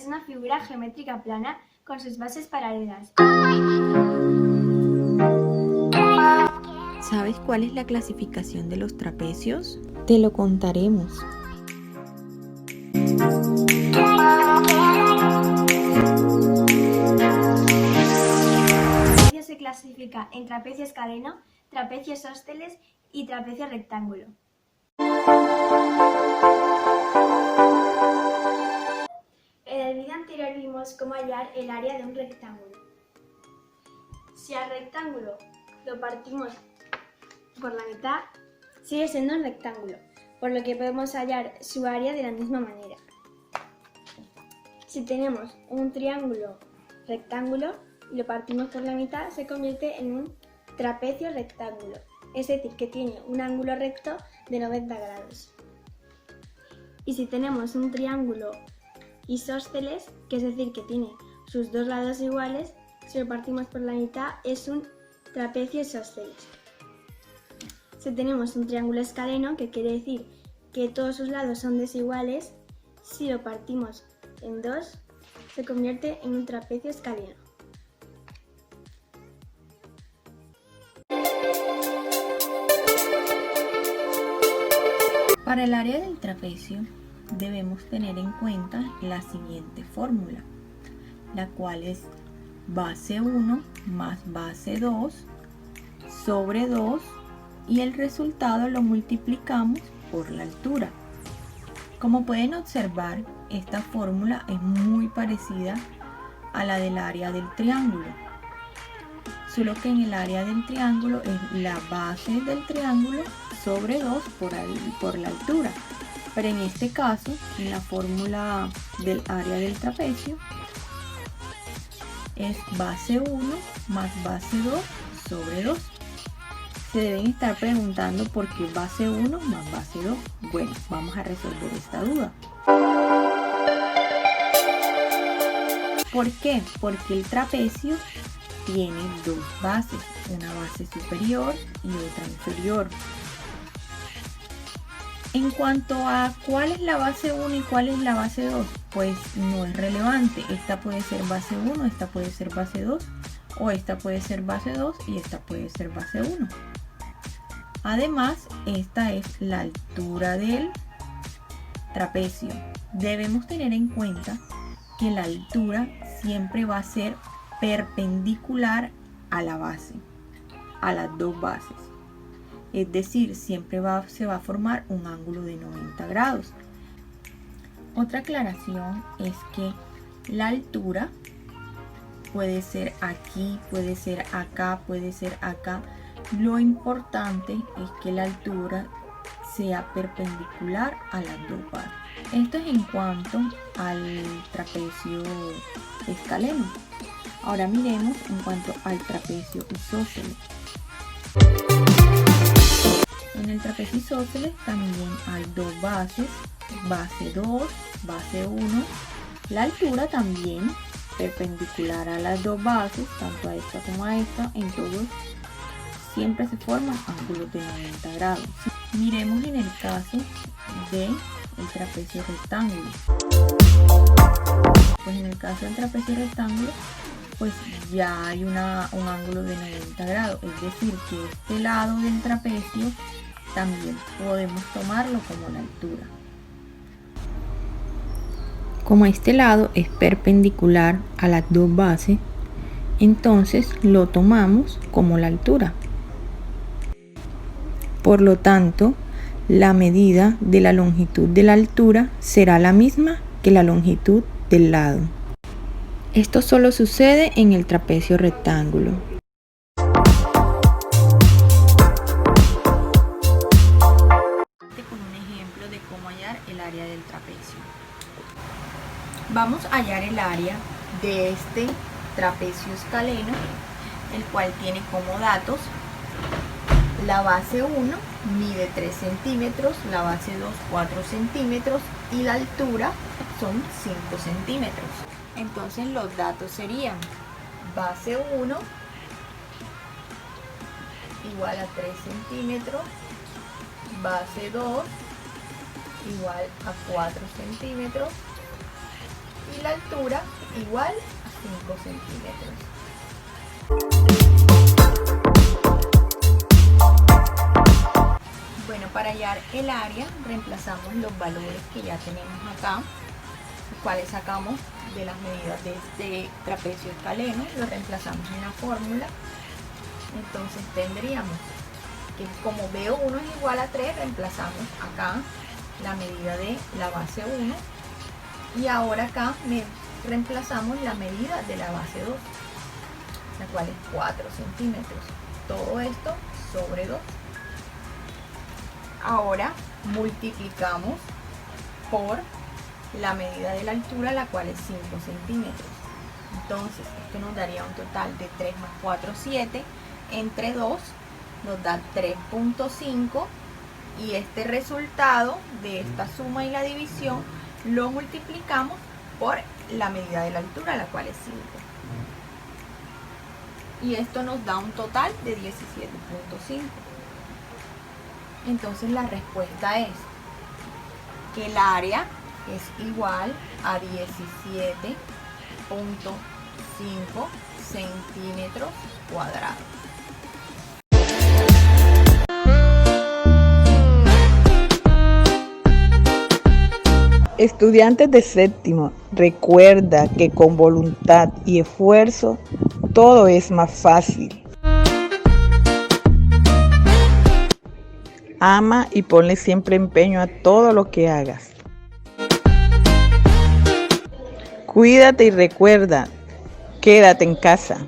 es una figura geométrica plana con sus bases paralelas. ¿Sabes cuál es la clasificación de los trapecios? Te lo contaremos. Se clasifica en trapecio escaleno, trapecio isósceles y trapecio rectángulo. En el vídeo anterior vimos cómo hallar el área de un rectángulo. Si al rectángulo lo partimos por la mitad, sigue siendo un rectángulo, por lo que podemos hallar su área de la misma manera. Si tenemos un triángulo rectángulo y lo partimos por la mitad, se convierte en un trapecio rectángulo, es decir, que tiene un ángulo recto de 90 grados. Y si tenemos un triángulo isósceles, que es decir, que tiene sus dos lados iguales, si lo partimos por la mitad es un trapecio isósceles. Si tenemos un triángulo escaleno, que quiere decir que todos sus lados son desiguales, si lo partimos en dos, se convierte en un trapecio escaleno. Para el área del trapecio debemos tener en cuenta la siguiente fórmula, la cual es base 1 más base 2 sobre 2 y el resultado lo multiplicamos por la altura. Como pueden observar, esta fórmula es muy parecida a la del área del triángulo, solo que en el área del triángulo es la base del triángulo sobre 2 por la altura, pero en este caso, en la fórmula del área del trapecio, es base 1 más base 2 sobre 2. Se deben estar preguntando por qué base 1 más base 2. Bueno, vamos a resolver esta duda. ¿Por qué? Porque el trapecio tiene dos bases, una base superior y otra inferior. En cuanto a cuál es la base 1 y cuál es la base 2, pues no es relevante. Esta puede ser base 1, esta puede ser base 2, o esta puede ser base 2 y esta puede ser base 1. Además, esta es la altura del trapecio. Debemos tener en cuenta que la altura siempre va a ser perpendicular a la base, a las dos bases. Es decir, siempre se va a formar un ángulo de 90 grados. Otra aclaración es que la altura puede ser aquí, puede ser acá, puede ser acá. Lo importante es que la altura sea perpendicular a las dos bases. Esto es en cuanto al trapecio escaleno. Ahora miremos en cuanto al trapecio isósceles. En el trapecio isósceles también hay dos bases, base 2, base 1. La altura también perpendicular a las dos bases, tanto a esta como a esta. En todos siempre se forman ángulos de 90 grados. Miremos en el caso del trapecio rectángulo. Pues en el caso del trapecio rectángulo, pues ya hay un ángulo de 90 grados, es decir, que este lado del trapecio también podemos tomarlo como la altura. Como este lado es perpendicular a las dos bases, entonces lo tomamos como la altura. Por lo tanto, la medida de la longitud de la altura será la misma que la longitud del lado. Esto solo sucede en el trapecio rectángulo. Con un ejemplo de cómo hallar el área del trapecio. Vamos a hallar el área de este trapecio escaleno, el cual tiene como datos la base 1 mide 3 centímetros, la base 2 4 centímetros y la altura son 5 centímetros. Entonces los datos serían base 1 igual a 3 centímetros, base 2 igual a 4 centímetros y la altura igual a 5 centímetros. Bueno, para hallar el área reemplazamos los valores que ya tenemos acá, los cuales sacamos de las medidas de este trapecio escaleno, lo reemplazamos en la fórmula. Entonces tendríamos que, como B1 es igual a 3, reemplazamos acá la medida de la base 1 y ahora acá reemplazamos la medida de la base 2, la cual es 4 centímetros. Todo esto sobre 2. Ahora multiplicamos por la medida de la altura, la cual es 5 centímetros. Entonces esto nos daría un total de 3 más 4, 7, entre 2 nos da 3.5 y este resultado de esta suma y la división lo multiplicamos por la medida de la altura, la cual es 5. Y esto nos da un total de 17.5. Entonces la respuesta es que el área es igual a 17.5 centímetros cuadrados. Estudiantes de séptimo, recuerda que con voluntad y esfuerzo todo es más fácil. Ama y ponle siempre empeño a todo lo que hagas. Cuídate y recuerda, quédate en casa.